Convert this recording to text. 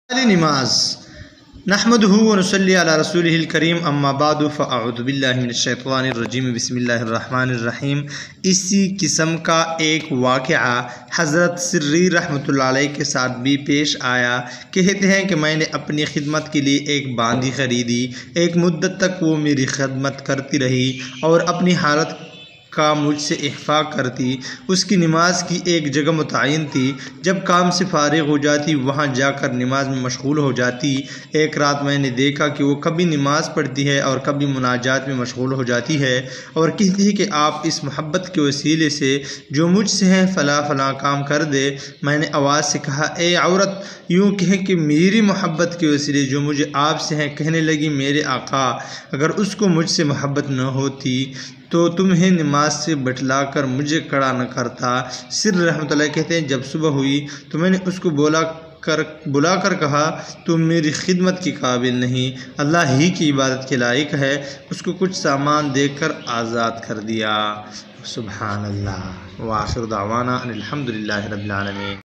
नमाज नहमदुहु व नुसल्ली अला रसूलिहिल करीम अम्मा बादु फ़अऊज़ु बिल्लाहि मिनश्शैतानिर रजीम बिस्मिल्लाहिर रहमानिर रहीम। इसी किस्म का एक वाक़या हज़रत सिर्री रहमतुल्लाह अलैह के साथ भी पेश आया। कहते हैं कि मैंने अपनी खिदमत के लिए एक बांदी ख़रीदी। एक मुद्दत तक वो मेरी खिदमत करती रही और अपनी हालत का मुझसे इहफ़ा करती। उसकी नमाज की एक जगह मुतय्यन थी। जब काम से फ़ारिग हो जाती वहाँ जाकर नमाज में मशगूल हो जाती। एक रात मैंने देखा कि वो कभी नमाज पढ़ती है और कभी मुनाजात में मशगूल हो जाती है और कहती है कि आप इस मोहब्बत के वसीले से जो मुझसे है फ़ला फ़ला काम कर दे। मैंने आवाज़ से कहा, ए औरत, यूँ कहें कि मेरी मोहब्बत के वसीले जो मुझे आपसे हैं। कहने लगी, मेरे आका, अगर उसको मुझसे मोहब्बत न होती तो तुम्हें नमाज से बतला कर मुझे खड़ा न करता। सिर रहमतुल्लाह कहते हैं, जब सुबह हुई तो मैंने उसको बुलाकर कहा, तुम मेरी खिदमत की काबिल नहीं, अल्लाह ही की इबादत के लायक है। उसको कुछ सामान देकर आज़ाद कर दिया। सुभान अल्लाह। व आखिर दावाना अनिल हम्दुलिल्लाहि रब्बिल आलमीन।